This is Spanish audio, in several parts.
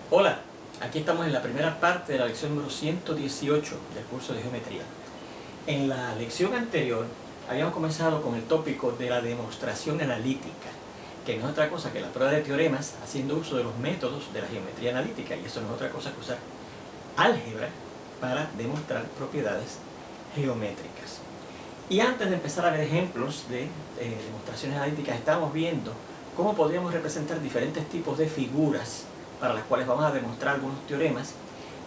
Hola, aquí estamos en la primera parte de la lección número 118 del curso de geometría. En la lección anterior habíamos comenzado con el tópico de la demostración analítica, que no es otra cosa que la prueba de teoremas haciendo uso de los métodos de la geometría analítica, y eso no es otra cosa que usar álgebra para demostrar propiedades geométricas. Y antes de empezar a ver ejemplos de demostraciones analíticas, estábamos viendo cómo podríamos representar diferentes tipos de figuras para las cuales vamos a demostrar algunos teoremas,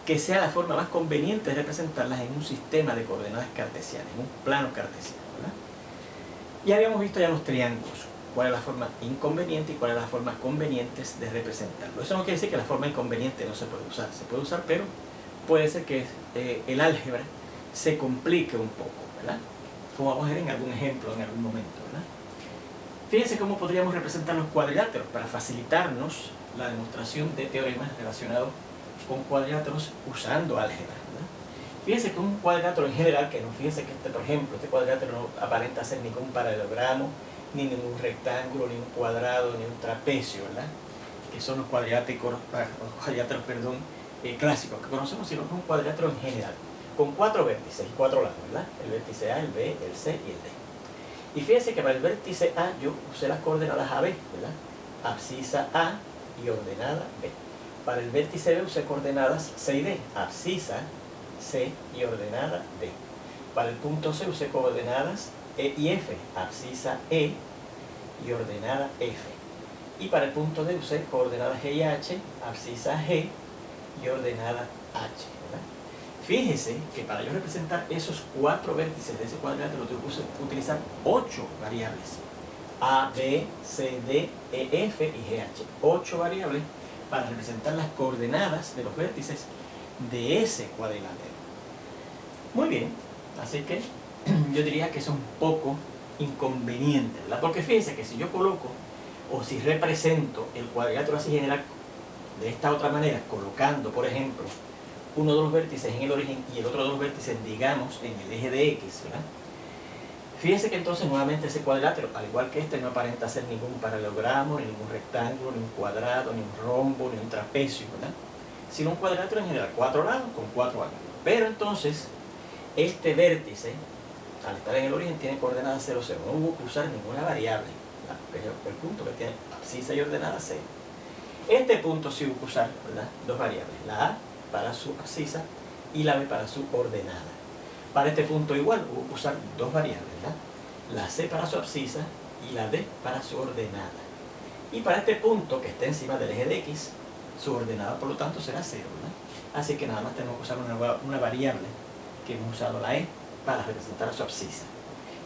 que sea la forma más conveniente de representarlas en un sistema de coordenadas cartesianas, en un plano cartesiano, ¿verdad? Y habíamos visto ya los triángulos, cuál es la forma inconveniente y cuál es la forma conveniente de representarlo. Eso no quiere decir que la forma inconveniente no se puede usar, pero puede ser que el álgebra se complique un poco, ¿verdad? Como vamos a ver en algún ejemplo, en algún momento, ¿verdad? Fíjense cómo podríamos representar los cuadriláteros para facilitarnos la demostración de teoremas relacionados con cuadriláteros usando álgebra, ¿verdad? Fíjense que un cuadrilátero en general, fíjense que por ejemplo, este cuadrilátero no aparenta ser ningún paralelogramo, ni ningún rectángulo, ni un cuadrado, ni un trapecio, ¿verdad? Que son los cuadriláteros, clásicos que conocemos, sino que es un cuadrilátero en general, con 4 vértices y 4 lados, ¿verdad? El vértice A, el B, el C y el D. Y fíjense que para el vértice A yo usé las coordenadas AB, ¿verdad? Abscisa A y ordenada B. Para el vértice B usé coordenadas C y D, abscisa C y ordenada D. Para el punto C usé coordenadas E y F, abscisa E y ordenada F. Y para el punto D usé coordenadas G y H, abscisa G y ordenada H, ¿verdad? Fíjese que para yo representar esos 4 vértices de ese cuadrilátero tengo que utilizar 8 variables. A, B, C, D, E, F y G, H. 8 variables para representar las coordenadas de los vértices de ese cuadrilátero. Muy bien, así que yo diría que es un poco inconveniente, ¿verdad? Porque fíjense que si yo coloco o si represento el cuadrilátero así general de esta otra manera, colocando, por ejemplo, uno de los vértices en el origen y el otro de los vértices, digamos, en el eje de X, ¿verdad? Fíjense que entonces nuevamente ese cuadrilátero, al igual que este, no aparenta ser ningún paralelogramo, ni ningún rectángulo, ni un cuadrado, ni un rombo, ni un trapecio, ¿verdad? Sino un cuadrilátero en general, 4 lados con 4 ángulos. Pero entonces, este vértice, al estar en el origen, tiene coordenadas 0, 0. No hubo que usar ninguna variable, ¿verdad? El punto que tiene abscisa y ordenada 0. Este punto sí hubo que usar, ¿verdad? 2 variables, la A para su abscisa y la B para su ordenada. Para este punto igual hubo que usar 2 variables, ¿verdad? La C para su abscisa y la D para su ordenada. Y para este punto que está encima del eje de X, su ordenada por lo tanto será 0, ¿verdad? Así que nada más tenemos que usar una variable que hemos usado, la E, para representar su abscisa.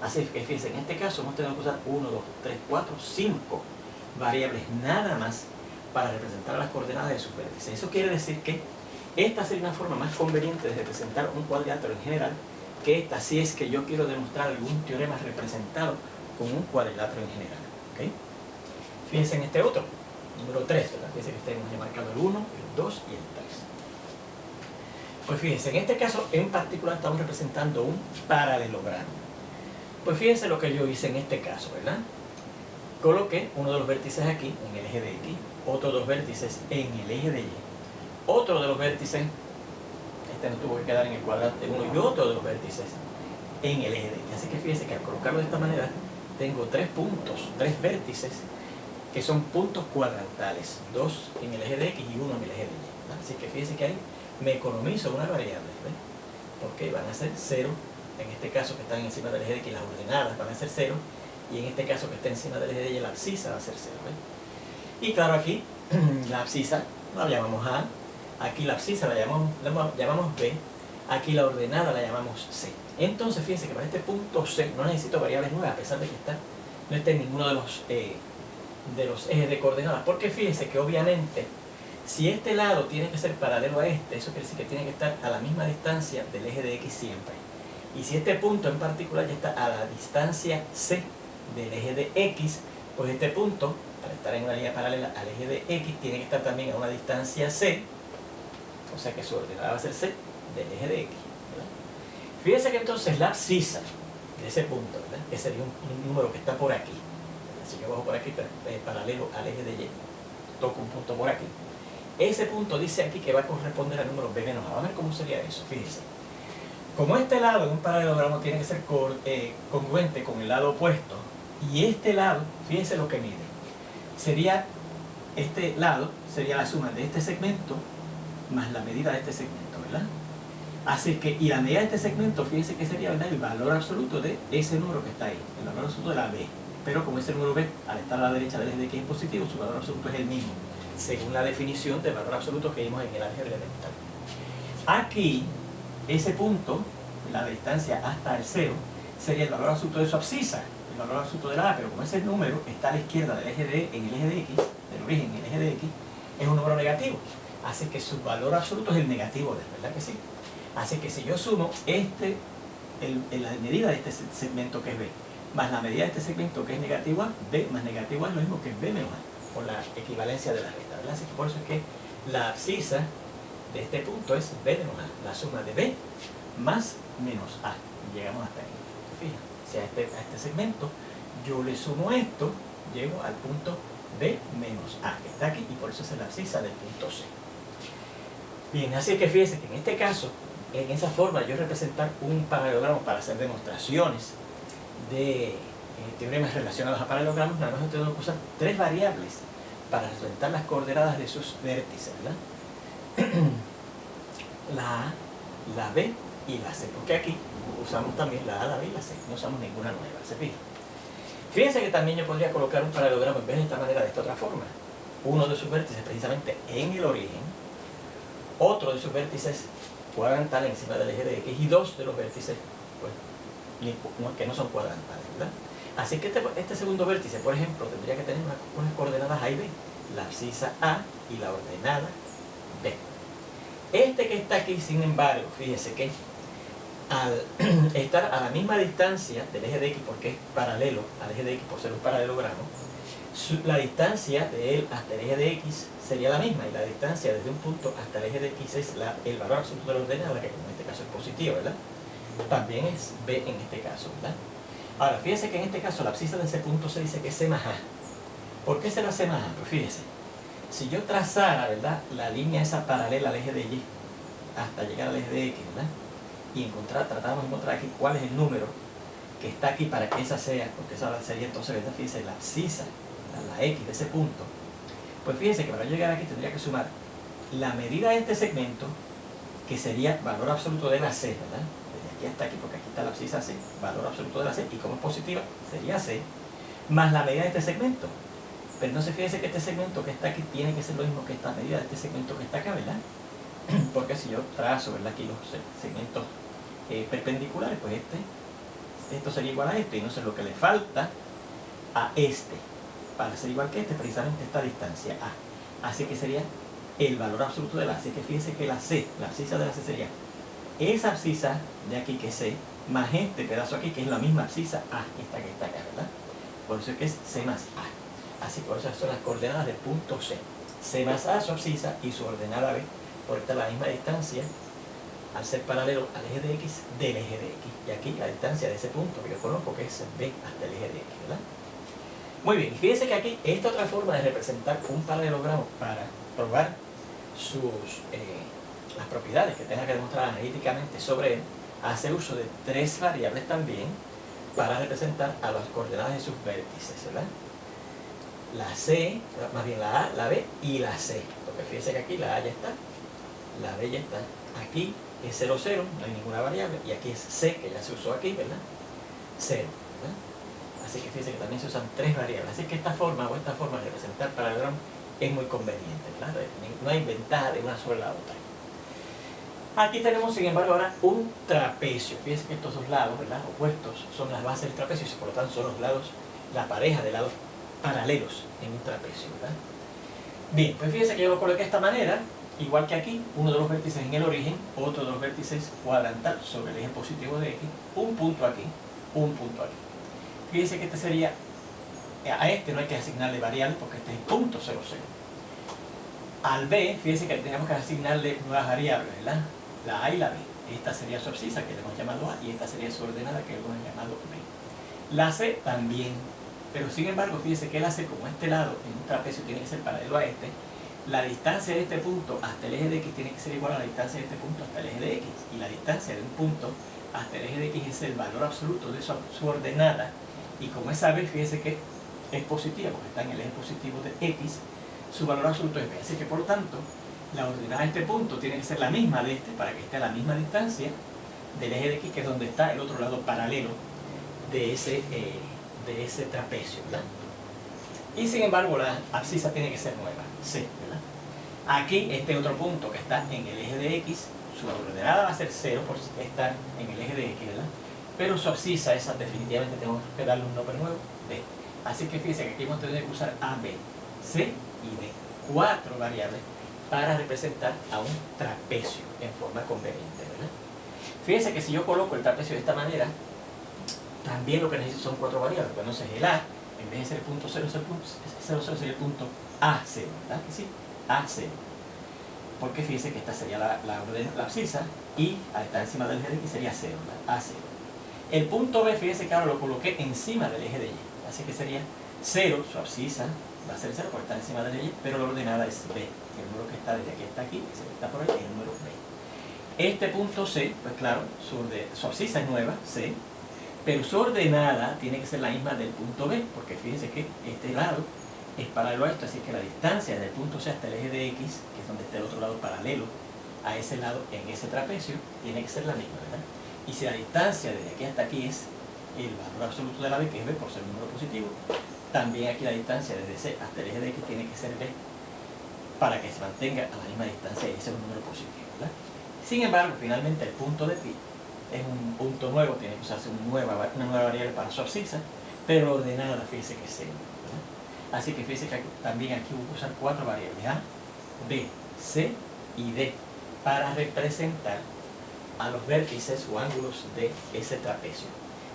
Así que fíjense, en este caso hemos tenido que usar 1, 2, 3, 4, 5 variables nada más para representar las coordenadas de sus vértices. Eso quiere decir que esta sería una forma más conveniente de representar un cuadrilátero en general que esta, si es que yo quiero demostrar algún teorema representado con un cuadrilátero en general, ¿okay? Fíjense en este otro, número 3, ¿verdad? Fíjense que tenemos marcado el 1, el 2 y el 3. Pues fíjense, en este caso en particular estamos representando un paralelogramo. Pues fíjense lo que yo hice en este caso, ¿verdad? Coloqué uno de los vértices aquí, en el eje de X, otro de los vértices en el eje de Y, otro de los vértices, este no tuvo que quedar en el cuadrante 1, y otro de los vértices en el eje de X. Así que fíjense que al colocarlo de esta manera, tengo 3 puntos, 3 vértices, que son puntos cuadrantales, 2 en el eje de X y 1 en el eje de Y, ¿verdad? Así que fíjense que ahí me economizo una variable, ¿ves? Porque van a ser 0, en este caso que están encima del eje de X, las ordenadas van a ser 0, y en este caso que está encima del eje de Y, la abscisa va a ser 0, ¿ves? Y claro, aquí la abscisa la llamamos A, aquí la abscisa la llamamos B, aquí la ordenada la llamamos C. Entonces fíjense que para este punto C no necesito variables nuevas, a pesar de que no esté en ninguno de los ejes de coordenadas, porque fíjense que obviamente si este lado tiene que ser paralelo a este, eso quiere decir que tiene que estar a la misma distancia del eje de X siempre. Y si este punto en particular ya está a la distancia C del eje de X, pues este punto, para estar en una línea paralela al eje de X, tiene que estar también a una distancia C, o sea que su ordenada va a ser C del eje de X, ¿verdad? Fíjense que entonces la abscisa de ese punto, ¿verdad? Que sería un número que está por aquí, ¿verdad? Si yo bajo por aquí paralelo al eje de Y, toco un punto por aquí, ese punto dice aquí que va a corresponder al número b menos a. Vamos a ver cómo sería eso, fíjense. Como este lado en un paralelogramo tiene que ser congruente con el lado opuesto, y este lado, fíjense lo que mide, sería, este lado sería la suma de este segmento más la medida de este segmento, ¿verdad? Así que, y la medida de este segmento, fíjense que sería, ¿verdad?, el valor absoluto de ese número que está ahí, el valor absoluto de la b. Pero como ese número b, al estar a la derecha del eje de x es positivo, su valor absoluto es el mismo, según la definición de valor absoluto que vimos en el álgebra elemental. Aquí, ese punto, la distancia hasta el 0, sería el valor absoluto de su abscisa, el valor absoluto de la a, pero como ese número está a la izquierda del eje de, en el eje de x, del origen en el eje de x, es un número negativo. Así que su valor absoluto es el negativo de, ¿verdad que sí? Así que si yo sumo la medida de este segmento que es b, más la medida de este segmento que es negativo a, b más negativo a es lo mismo que b menos a, por la equivalencia de la recta, ¿verdad? Así que por eso es que la abscisa de este punto es b menos a, la suma de b más menos a. Llegamos hasta aquí. Fíjate, si a este segmento yo le sumo esto, llego al punto b menos a, que está aquí, y por eso es la abscisa del punto C. Bien, así que fíjense que en este caso, en esa forma, yo representar un paralelogramo para hacer demostraciones de teoremas relacionados a paralelogramos, nada más tengo que usar tres variables para representar las coordenadas de sus vértices, ¿verdad? La A, la B y la C, porque aquí usamos también la A, la B y la C, no usamos ninguna nueva, ¿se fijan? Fíjense que también yo podría colocar un paralelogramo en vez de esta manera, de esta otra forma. Uno de sus vértices precisamente en el origen, otro de sus vértices cuadrantales encima del eje de x, y dos de los vértices pues, que no son cuadrantales, ¿verdad? Así que este segundo vértice, por ejemplo, tendría que tener unas coordenadas a y b, la abscisa a y la ordenada b. Este que está aquí, sin embargo, fíjese que al estar a la misma distancia del eje de x, porque es paralelo al eje de x por ser un paralelogramo, la distancia de él hasta el eje de x sería la misma, y la distancia desde un punto hasta el eje de x es el valor absoluto de la ordenada, que en este caso es positivo, ¿verdad? También es b en este caso, ¿verdad? Ahora, fíjese que en este caso la abscisa de ese punto se dice que es c más a. ¿Por qué será c más a? Pues fíjese, si yo trazara, ¿verdad?, la línea esa paralela al eje de y hasta llegar al eje de x, ¿verdad?, y tratamos de encontrar aquí cuál es el número que está aquí para que esa sea, porque esa sería entonces, ¿verdad?, fíjese, la abscisa, la x de ese punto. Pues fíjense que para llegar aquí tendría que sumar la medida de este segmento, que sería valor absoluto de la C, ¿verdad? Desde aquí hasta aquí, porque aquí está la abscisa C, valor absoluto de la C, y como es positiva, sería C, más la medida de este segmento. Pero entonces fíjense que este segmento que está aquí tiene que ser lo mismo que esta medida de este segmento que está acá, ¿verdad? Porque si yo trazo, ¿verdad?, aquí los segmentos perpendiculares, pues esto sería igual a esto, y entonces lo que le falta a este para ser igual que este, precisamente esta distancia A. Así que sería el valor absoluto de la. Así que fíjense que la C, la abscisa de la C sería esa abscisa de aquí que es C, más este pedazo aquí que es la misma abscisa A, esta que está acá, ¿verdad? Por eso es que es C más A. Así que por eso son las coordenadas del punto C. C más A su abscisa y su ordenada B, por esta la misma distancia al ser paralelo al eje de X del eje de X. Y aquí la distancia de ese punto que yo conozco que es B hasta el eje de X, ¿verdad? Muy bien, y fíjense que aquí esta otra forma de representar un paralelogramo para probar las propiedades que tenga que demostrar analíticamente sobre él, hace uso de tres variables también para representar a las coordenadas de sus vértices, ¿verdad? La C, más bien la A, la B y la C. Porque fíjense que aquí la A ya está, la B ya está. Aquí es 0, 0, no hay ninguna variable, y aquí es C, que ya se usó aquí, ¿verdad? 0, ¿verdad? Así que fíjense que también se usan tres variables. Así que esta forma de representar paralelogramos es muy conveniente, ¿verdad? No hay ventaja de una sobre la otra. Aquí tenemos, sin embargo, ahora un trapecio. Fíjense que estos dos lados, ¿verdad?, opuestos son las bases del trapecio, y por lo tanto son los lados, la pareja de lados paralelos en un trapecio, ¿verdad? Bien, pues fíjense que yo lo coloqué de esta manera, igual que aquí, uno de los vértices en el origen, otro de los vértices cuadrantal sobre el eje positivo de X, un punto aquí, un punto aquí. Fíjense que este sería, a este no hay que asignarle variables porque este es punto 0, 0. Al B, fíjense que tenemos que asignarle nuevas variables, ¿verdad? La A y la B. Esta sería su abscisa, que le hemos llamado A, y esta sería su ordenada, que le hemos llamado B. La C también, pero sin embargo, fíjense que la C, como este lado en un trapecio tiene que ser paralelo a este, la distancia de este punto hasta el eje de x tiene que ser igual a la distancia de este punto hasta el eje de x. Y la distancia de un punto hasta el eje de x es el valor absoluto de su ordenada. Y como es saber, fíjese que es positiva, porque está en el eje positivo de x, su valor absoluto es b. Así que por lo tanto, la ordenada de este punto tiene que ser la misma de este, para que esté a la misma distancia del eje de x, que es donde está el otro lado paralelo de ese trapecio, ¿verdad? Y sin embargo, la abscisa tiene que ser nueva, c, ¿verdad? Aquí, este otro punto que está en el eje de x, su ordenada va a ser 0 por estar en el eje de x, ¿verdad? Pero su abscisa, esa definitivamente tenemos que darle un nombre nuevo, d. Así que fíjense que aquí vamos a tener que usar a, b, c y d, 4 variables para representar a un trapecio en forma conveniente, ¿verdad? Fíjense que si yo coloco el trapecio de esta manera, también lo que necesito son 4 variables. Pues entonces el a, en vez de ser el punto 0, sería el punto A0, ¿verdad? Que sí, A0. Porque fíjense que esta sería la abscisa y al estar encima del eje de x sería 0, ¿verdad? A0. El punto B, fíjense que ahora lo coloqué encima del eje de y. Así que sería 0, su abscisa va a ser 0 porque está encima del eje, pero la ordenada es B. El número que está desde aquí hasta aquí, ese que está por ahí, es el número B. Este punto C, pues claro, su abscisa es nueva, C, pero su ordenada tiene que ser la misma del punto B, porque fíjense que este lado es paralelo a esto, así que la distancia del punto C hasta el eje de x, que es donde está el otro lado paralelo a ese lado en ese trapecio, tiene que ser la misma, ¿verdad? Y si la distancia desde aquí hasta aquí es el valor absoluto de la b, que es b por ser un número positivo, también aquí la distancia desde C hasta el eje de x tiene que ser b, para que se mantenga a la misma distancia y ese es un número positivo, ¿verdad? Sin embargo, finalmente el punto de pi es un punto nuevo, tiene que usarse una nueva variable para su abscisa, pero ordenada, fíjese que es 0, ¿verdad? Así que fíjese que también aquí voy a usar 4 variables, A, B, C y D, para representar a los vértices o ángulos de ese trapecio.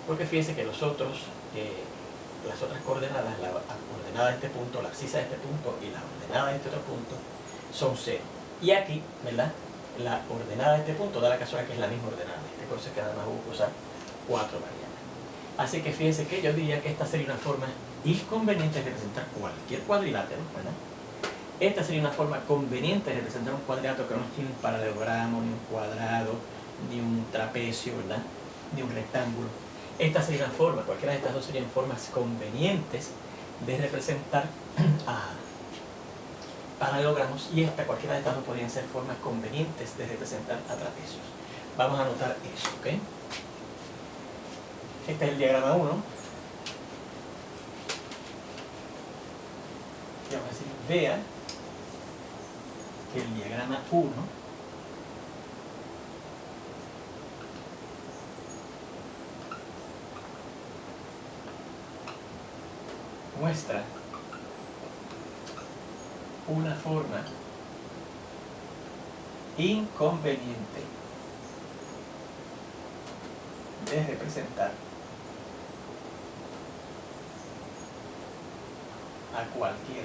Porque fíjense que las otras coordenadas, la ordenada de este punto, la abscisa de este punto y la ordenada de este otro punto son 0. Y aquí, ¿verdad? La ordenada de este punto da la casualidad que es la misma ordenada de este, por eso es que nada más voy a usar 4 variables. Así que fíjense que yo diría que esta sería una forma inconveniente de representar cualquier cuadrilátero, ¿verdad? Esta sería una forma conveniente de representar un cuadrilátero que no tiene un paralelogramo, ni un cuadrado, ni un trapecio, ¿verdad? Ni un rectángulo. Esta sería una forma, cualquiera de estas dos serían formas convenientes de representar a paralelogramos, y cualquiera de estas dos podrían ser formas convenientes de representar a trapecios. Vamos a anotar eso, ¿ok? Este es el diagrama 1. Y vamos a decir, vea que el diagrama 1 muestra una forma inconveniente de representar a cualquier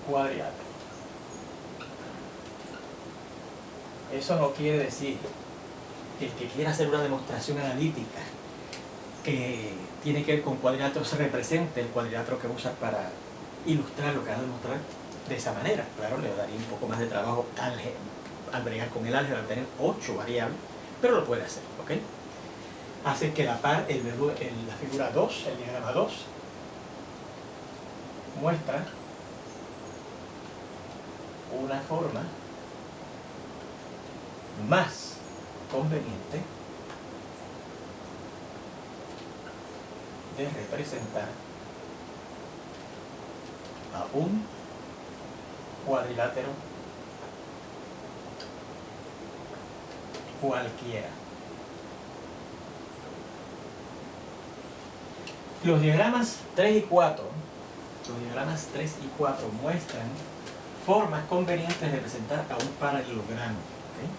cuadrilátero. Eso no quiere decir que el que quiera hacer una demostración analítica que tiene que ver con cuadriláteros se represente el cuadrilátero que usa para ilustrar lo que va a demostrar de esa manera. Claro, le daría un poco más de trabajo al bregar con el álgebra, al tener 8 variables, pero lo puede hacer, ¿ok? Así que la figura 2, el diagrama 2, muestra una forma más conveniente de representar a un cuadrilátero cualquiera. Los diagramas 3 y 4, muestran formas convenientes de representar a un paralelogramo, ¿okay?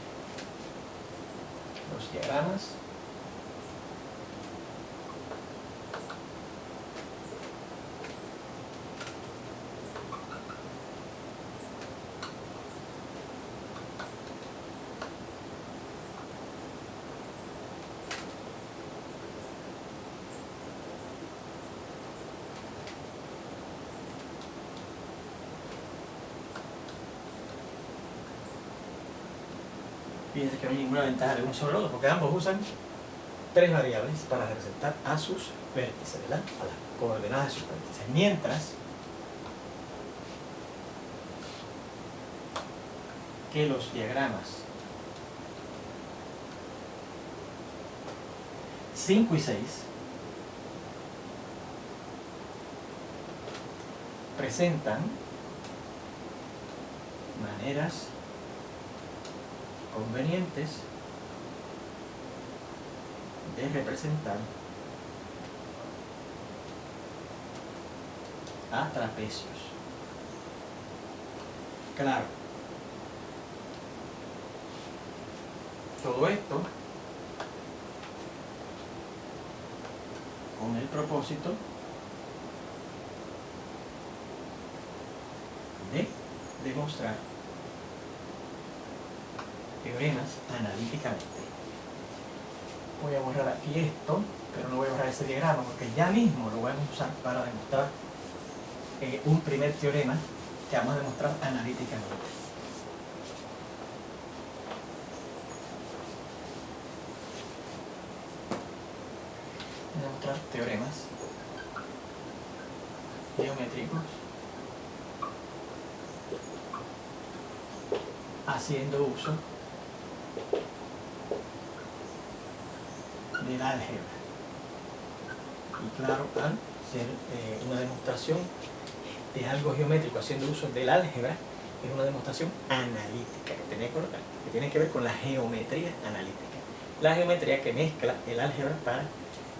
Los diagramas Fíjense que no hay ninguna ventaja de uno sobre el otro, porque ambos usan tres variables para representar a sus vértices, ¿verdad? A las coordenadas de sus vértices. Mientras que los diagramas 5 y 6 presentan maneras convenientes de representar a trapecios. Claro, todo esto con el propósito de demostrar teoremas analíticamente. Voy a borrar aquí esto, pero no voy a borrar ese diagrama porque ya mismo lo voy a usar para demostrar un primer teorema que vamos a demostrar analíticamente. Voy a demostrar teoremas geométricos haciendo uso del álgebra. Y claro, al ser una demostración de algo geométrico haciendo uso del álgebra, es una demostración analítica que tiene que ver con la geometría analítica. La geometría que mezcla el álgebra para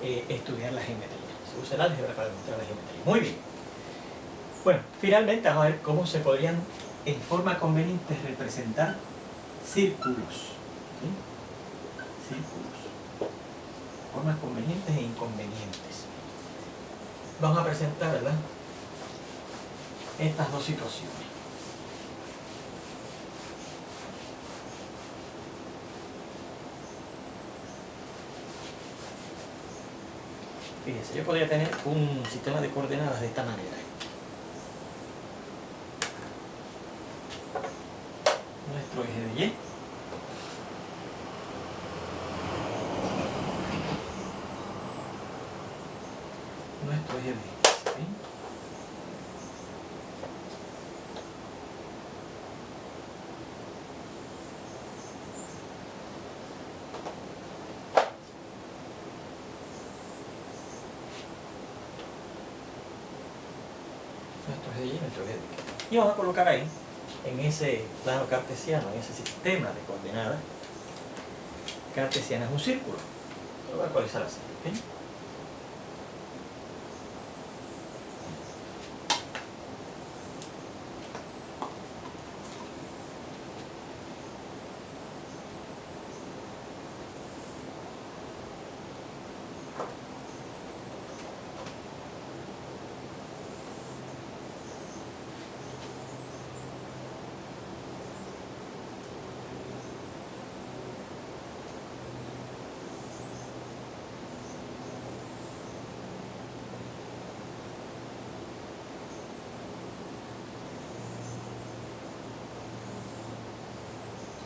estudiar la geometría. Se usa el álgebra para demostrar la geometría. Muy bien. Bueno, finalmente vamos a ver cómo se podrían en forma conveniente representar círculos. ¿Sí? Círculos. Formas convenientes e inconvenientes. Vamos a presentar, ¿verdad?, estas dos situaciones. Fíjense, yo podría tener un sistema de coordenadas de esta manera. Nuestro eje de Y. Nuestro eje de X. ¿Sí? Nuestro eje de Y, nuestro eje de X. Y vamos a colocar ahí, en ese plano cartesiano, en ese sistema de coordenadas cartesianas, un círculo. Lo voy a actualizar así. ¿Okay?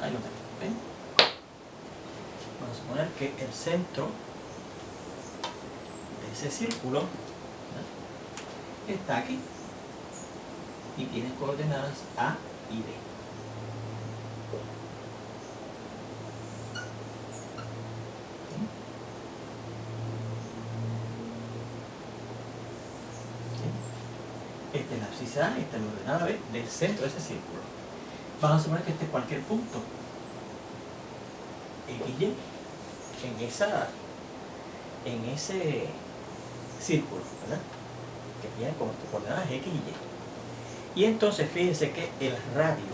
Ahí lo tengo. ¿Ven? Vamos a suponer que el centro de ese círculo, ¿no?, está aquí y tiene coordenadas A y D. ¿Sí? Esta es la abscisa A, esta es la coordenada B del centro de ese círculo. Vamos a suponer que este es cualquier punto X, Y en ese círculo, ¿verdad?, que tiene como coordenadas X y Y. Y entonces fíjense que el radio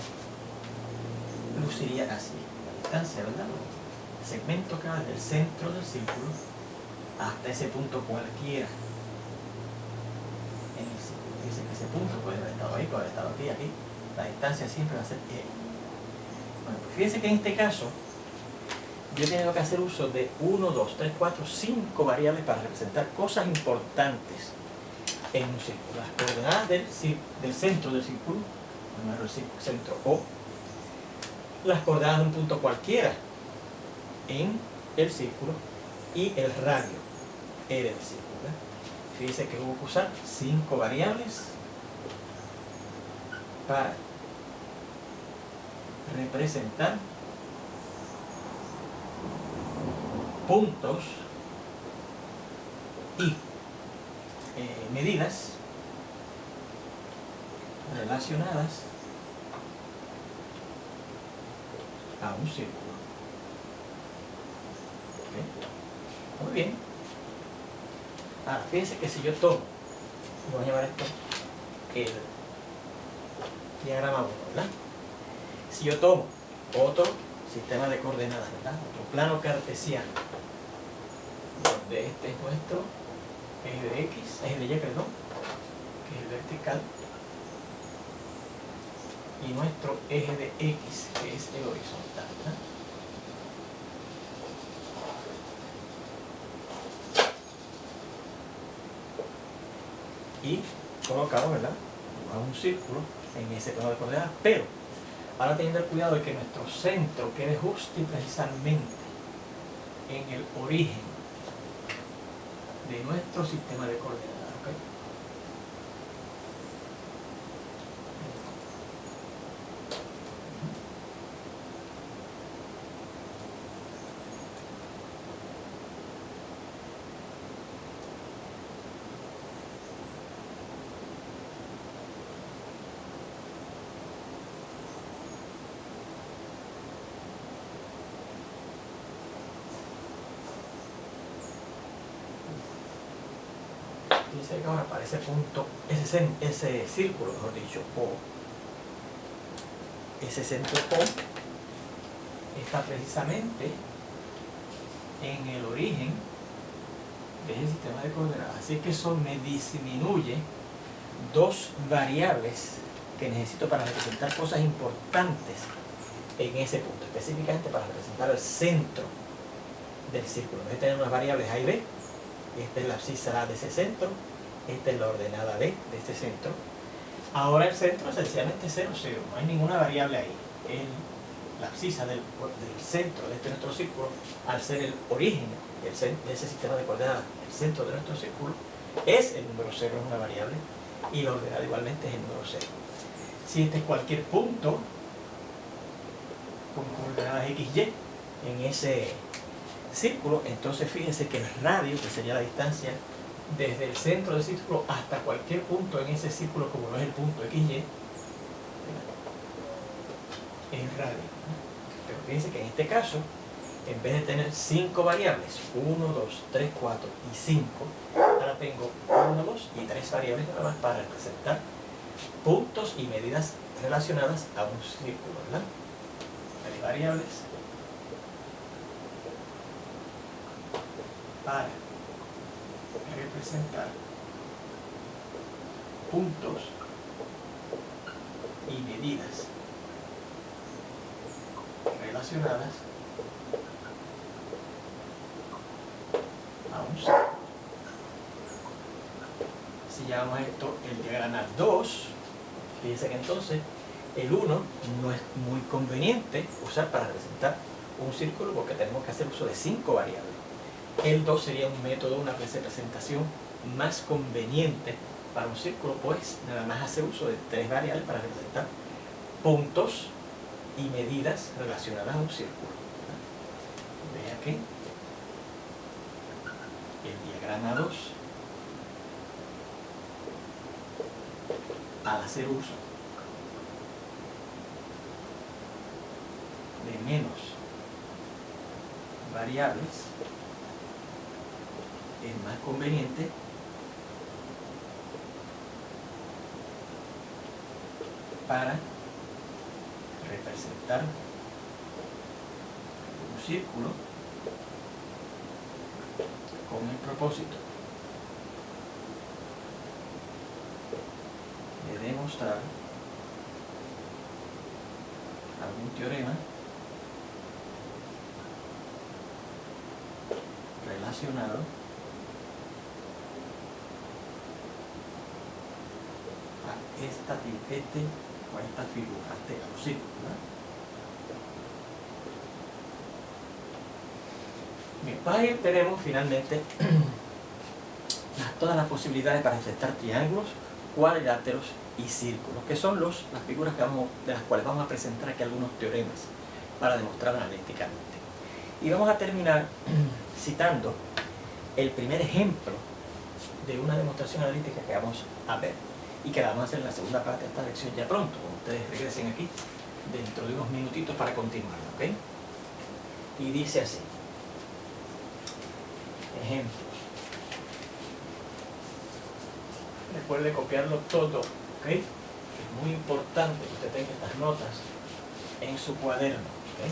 luciría así, la distancia, ¿verdad?, el segmento que va desde el centro del círculo hasta ese punto cualquiera en el círculo. Fíjense que ese punto puede haber estado ahí, puede haber estado aquí, aquí. La distancia siempre va a ser E. Bueno, pues fíjense que en este caso yo he tenido que hacer uso de 1, 2, 3, 4, 5 variables para representar cosas importantes en un círculo. Las coordenadas del centro del círculo, el centro O, las coordenadas de un punto cualquiera en el círculo y el radio E del círculo, ¿verdad? Fíjense que hubo que usar 5 variables para representar puntos y medidas relacionadas a un círculo. ¿Okay? Muy bien. Ahora, fíjense que si yo tomo, voy a llamar esto el diagrama 1, ¿verdad? Si yo tomo otro sistema de coordenadas, ¿verdad? Otro plano cartesiano, donde este es nuestro eje de X, eje de Y, perdón, que es el vertical, y nuestro eje de X, que es el horizontal, ¿verdad? Y colocado, ¿verdad?, a un círculo en ese plano de coordenadas, pero ahora teniendo el cuidado de que nuestro centro quede justo y precisamente en el origen de nuestro sistema de coordenadas, ¿ok? Dice que ahora para ese punto, ese círculo, mejor dicho, O, ese centro O, está precisamente en el origen de ese sistema de coordenadas. Así que eso me disminuye 2 variables que necesito para representar cosas importantes en ese punto, específicamente para representar el centro del círculo. Voy a tener unas variables A y B. Esta es la abscisa A de ese centro, esta es la ordenada B de este centro. Ahora el centro es sencillamente 0, 0, no hay ninguna variable ahí. La abscisa del centro de este nuestro círculo, al ser el origen de ese sistema de coordenadas, el centro de nuestro círculo, es el número 0, es una variable, y la ordenada igualmente es el número 0. Si este es cualquier punto con coordenadas X, Y en ese círculo, entonces fíjense que el radio, que sería la distancia desde el centro del círculo hasta cualquier punto en ese círculo, como no es el punto XY, es el radio. Pero fíjense que en este caso, en vez de tener 5 variables, 1, 2, 3, 4 y 5, ahora tengo 1, 2 y 3 variables nada más para representar puntos y medidas relacionadas a un círculo, ¿verdad? 3 variables para representar puntos y medidas relacionadas a un círculo. Si llamamos esto el diagrama 2, fíjense que entonces el 1 no es muy conveniente usar para representar un círculo porque tenemos que hacer uso de 5 variables. El 2 sería un método, una representación más conveniente para un círculo, pues nada más hace uso de 3 variables para representar puntos y medidas relacionadas a un círculo. Vea que el diagrama 2, al hacer uso de menos variables, es más conveniente para representar un círculo con el propósito de demostrar algún teorema relacionado a esta figura, este círculo, ¿verdad? Bien, pues ahí tenemos finalmente todas las posibilidades para insertar triángulos, cuadriláteros y círculos, que son las figuras de las cuales vamos a presentar aquí algunos teoremas para demostrar analíticamente. Y vamos a terminar citando el primer ejemplo de una demostración analítica que vamos a ver y que la vamos a hacer en la segunda parte de esta lección ya pronto, cuando ustedes regresen aquí dentro de unos minutitos para continuar, ¿ok? Y dice así, ejemplos. Recuerde copiarlo todo, ¿ok? Es muy importante que usted tenga estas notas en su cuaderno, ¿ok?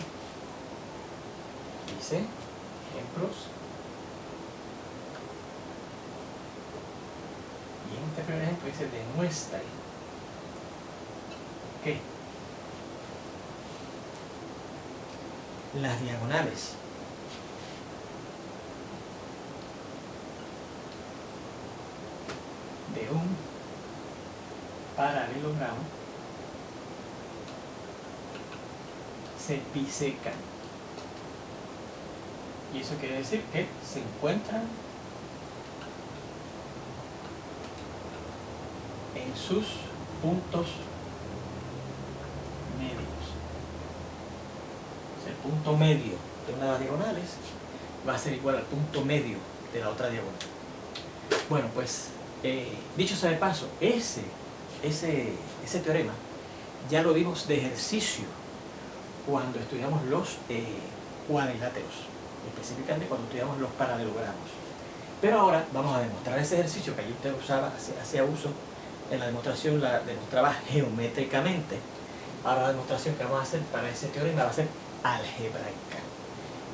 Dice, ejemplos. Y en este primer ejemplo dice, demuestre que las diagonales de un paralelogramo se bisecan. Y eso quiere decir que se encuentran en sus puntos medios. El punto medio de una de las diagonales va a ser igual al punto medio de la otra diagonal. Bueno, pues dicho sea de paso, ese teorema ya lo vimos de ejercicio cuando estudiamos los cuadriláteros, específicamente cuando estudiamos los paralelogramos. Pero ahora vamos a demostrar ese ejercicio que allí usted hacía uso en la demostración, la demostraba geométricamente. Ahora la demostración que vamos a hacer para ese teorema va a ser algebraica.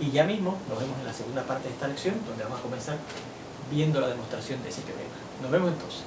Y ya mismo nos vemos en la segunda parte de esta lección, donde vamos a comenzar viendo la demostración de ese teorema. Nos vemos entonces.